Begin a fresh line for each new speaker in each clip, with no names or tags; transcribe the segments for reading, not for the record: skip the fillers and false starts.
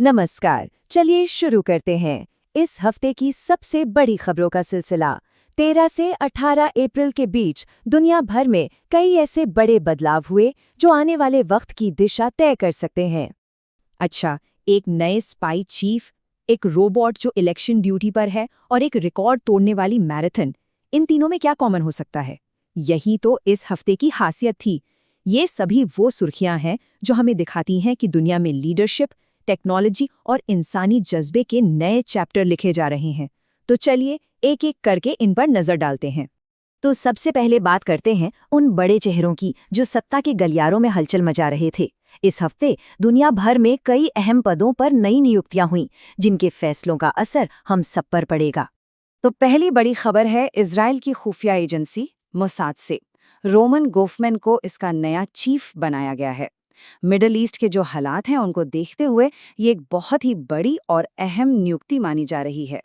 नमस्कार, चलिए शुरू करते हैं। इस हफ्ते की सबसे बड़ी खबरों का सिलसिला। 13 से 18 अप्रैल के बीच दुनिया भर में कई ऐसे बड़े बदलाव हुए जो आने वाले वक्त की दिशा तय कर सकते हैं। अच्छा, एक नए स्पाई चीफ, एक रोबोट जो इलेक्शन ड्यूटी पर है और एक रिकॉर्ड तोड़ने वाली मैराथन, इन तीनों में क्या कॉमन हो सकता है? यही तो इस हफ्ते की खासियत थी। ये सभी वो सुर्खियां हैं जो हमें दिखाती हैं कि दुनिया में लीडरशिप, टेक्नोलॉजी और इंसानी जज्बे के नए चैप्टर लिखे जा रहे हैं। तो चलिए एक एक करके इन पर नजर डालते हैं। तो सबसे पहले बात करते हैं उन बड़े चेहरों की जो सत्ता के गलियारों में हलचल मचा रहे थे। इस हफ्ते दुनिया भर में कई अहम पदों पर नई नियुक्तियां हुईं, जिनके फैसलों का असर हम सब पर पड़ेगा। तो पहली बड़ी खबर है इजराइल की खुफिया एजेंसी मोसाद से। रोमन गोफमैन को इसका नया चीफ बनाया गया है। मिडल ईस्ट के जो हालात हैं उनको देखते हुए ये एक बहुत ही बड़ी और अहम नियुक्ति मानी जा रही है।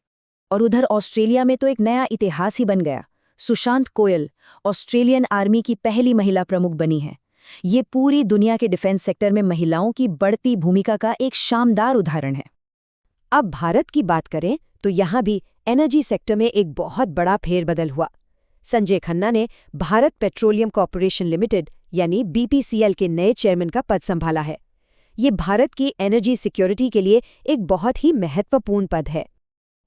और उधर ऑस्ट्रेलिया में तो एक नया इतिहास ही बन गया। सुशांत कोयल ऑस्ट्रेलियन आर्मी की पहली महिला प्रमुख बनी है। ये पूरी दुनिया के डिफेंस सेक्टर में महिलाओं की बढ़ती भूमिका का एक शानदार उदाहरण है। अब भारत की बात करें तो यहाँ भी एनर्जी सेक्टर में एक बहुत बड़ा फेरबदल हुआ। संजय खन्ना ने भारत पेट्रोलियम कॉर्पोरेशन लिमिटेड यानी बीपीसीएल के नए चेयरमैन का पद संभाला है। ये भारत की एनर्जी सिक्योरिटी के लिए एक बहुत ही महत्वपूर्ण पद है।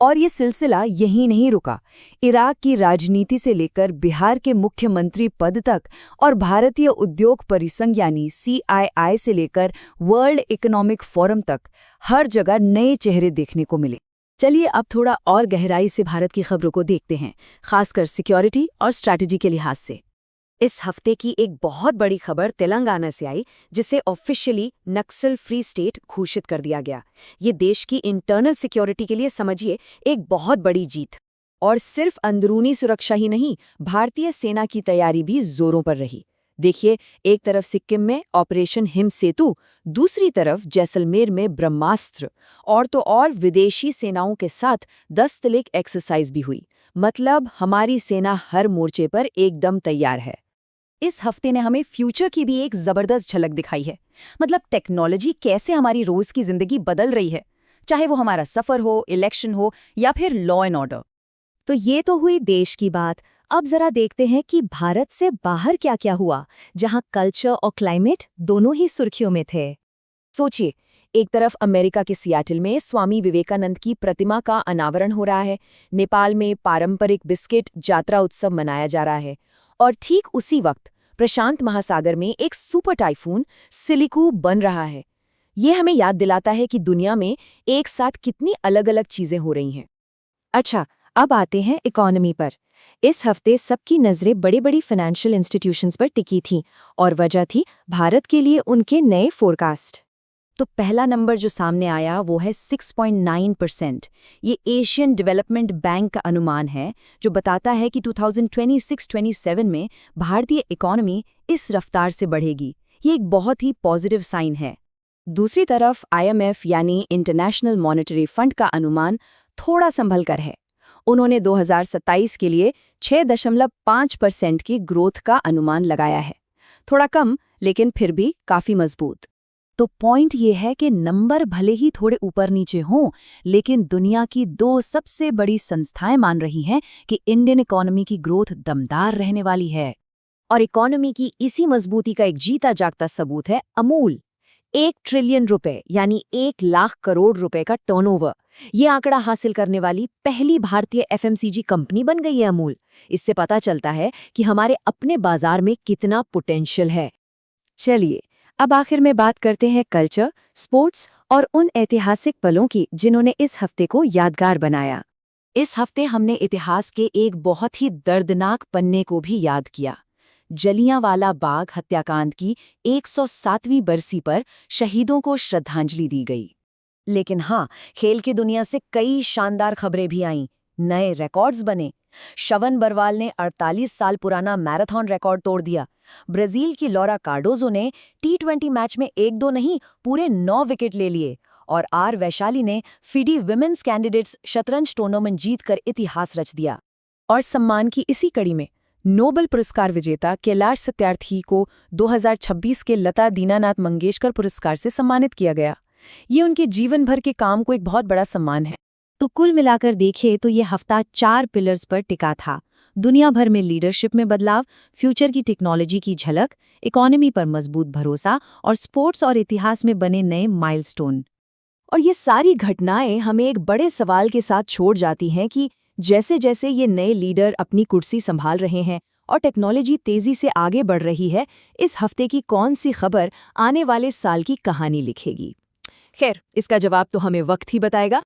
और ये सिलसिला यहीं नहीं रुका। इराक की राजनीति से लेकर बिहार के मुख्यमंत्री पद तक और भारतीय उद्योग परिसंघ यानी सीआईआई से लेकर वर्ल्ड इकोनॉमिक फोरम तक हर जगह नए चेहरे देखने को मिले। चलिए अब थोड़ा और गहराई से भारत की खबरों को देखते हैं, खासकर सिक्योरिटी और स्ट्रैटेजी के लिहाज से। इस हफ्ते की एक बहुत बड़ी खबर तेलंगाना से आई, जिसे ऑफिशियली नक्सल फ्री स्टेट घोषित कर दिया गया। ये देश की इंटरनल सिक्योरिटी के लिए समझिए एक बहुत बड़ी जीत। और सिर्फ अंदरूनी सुरक्षा ही नहीं, भारतीय सेना की तैयारी भी जोरों पर रही। देखिए, एक तरफ सिक्किम में ऑपरेशन हिम सेतु, दूसरी तरफ जैसलमेर में ब्रह्मास्त्र, और तो और विदेशी सेनाओं के साथ 10 तलिक एक्सरसाइज भी हुई। मतलब हमारी सेना हर मोर्चे पर एकदम तैयार है। इस हफ्ते ने हमें फ्यूचर की भी एक जबरदस्त झलक दिखाई है। मतलब टेक्नोलॉजी कैसे हमारी रोज की जिंदगी बदल रही है, चाहे वो हमारा सफर हो, इलेक्शन हो या फिर लॉ एंड ऑर्डर। तो ये तो हुई देश की बात। अब जरा देखते हैं कि भारत से बाहर क्या क्या हुआ, जहां कल्चर और क्लाइमेट दोनों ही सुर्खियों में थे। सोचिए, एक तरफ अमेरिका के सियाटल में स्वामी विवेकानंद की प्रतिमा का अनावरण हो रहा है, नेपाल में पारंपरिक बिस्किट जात्रा उत्सव मनाया जा रहा है, और ठीक उसी वक्त प्रशांत महासागर में एक सुपर टाइफून सिलिकू बन रहा है। ये हमें याद दिलाता है कि दुनिया में एक साथ कितनी अलग अलग चीजें हो रही हैं। अच्छा, अब आते हैं इकोनॉमी पर। इस हफ्ते सबकी नजरें बड़ी बड़ी फाइनेंशियल इंस्टीट्यूशंस पर टिकी थीं, और वजह थी भारत के लिए उनके नए फोरकास्ट। तो पहला नंबर जो सामने आया वो है 6.9%। ये एशियन डेवलपमेंट बैंक का अनुमान है, जो बताता है कि 2026-27 में भारतीय इकोनॉमी इस रफ्तार से बढ़ेगी। ये एक बहुत ही पॉजिटिव साइन है। दूसरी तरफ आईएमएफ यानी इंटरनेशनल मॉनेटरी फंड का अनुमान थोड़ा संभल कर है। उन्होंने 2027 के लिए 6.5% की ग्रोथ का अनुमान लगाया है। थोड़ा कम, लेकिन फिर भी काफी मजबूत। तो पॉइंट ये है कि नंबर भले ही थोड़े ऊपर नीचे हों, लेकिन दुनिया की दो सबसे बड़ी संस्थाएं मान रही हैं कि इंडियन इकोनॉमी की ग्रोथ दमदार रहने वाली है। और इकोनॉमी की इसी मजबूती का एक जीता जागता सबूत है अमूल। 1 ट्रिलियन रुपए यानी 1 लाख करोड़ रुपए का टर्नओवर, ये आंकड़ा हासिल करने वाली पहली भारतीय एफएमसीजी कंपनी बन गई है अमूल। इससे पता चलता है कि हमारे अपने बाजार में कितना पोटेंशियल है। चलिए अब आखिर में बात करते हैं कल्चर, स्पोर्ट्स और उन ऐतिहासिक पलों की जिन्होंने इस हफ्ते को यादगार बनाया। इस हफ्ते हमने इतिहास के एक बहुत ही दर्दनाक पन्ने को भी याद किया। जलियांवाला बाग हत्याकांड की 107वीं बरसी पर शहीदों को श्रद्धांजलि दी गई। लेकिन हाँ, खेल की दुनिया से कई शानदार खबरें भी आईं। नए रिकॉर्ड्स बने। श्रवण बरवाल ने 48 साल पुराना मैराथन रिकॉर्ड तोड़ दिया। ब्राजील की लॉरा कार्डोजो ने टी20 मैच में 1-2 नहीं, पूरे 9 विकेट ले लिए। और आर वैशाली ने फिडी विमेन्स कैंडिडेट्स शतरंज टूर्नामेंट जीतकर इतिहास रच दिया। और सम्मान की इसी कड़ी में नोबेल पुरस्कार विजेता कैलाश सत्यार्थी को 2026 के लता दीनानाथ मंगेशकर पुरस्कार से सम्मानित किया गया।
ये उनके जीवन भर के काम को एक बहुत बड़ा सम्मान है।
तो कुल मिलाकर देखें तो ये हफ्ता 4 पिलर्स पर टिका था। दुनिया भर में लीडरशिप में बदलाव, फ्यूचर की टेक्नोलॉजी की झलक, इकोनॉमी पर मजबूत भरोसा और स्पोर्ट्स और इतिहास में बने नए माइलस्टोन। और ये सारी घटनाएं हमें एक बड़े सवाल के साथ छोड़ जाती हैं कि जैसे जैसे ये नए लीडर अपनी कुर्सी संभाल रहे हैं और टेक्नोलॉजी तेजी से आगे बढ़ रही है, इस हफ्ते की कौन सी खबर आने वाले साल की कहानी लिखेगी? खैर, इसका जवाब तो हमें वक्त ही बताएगा।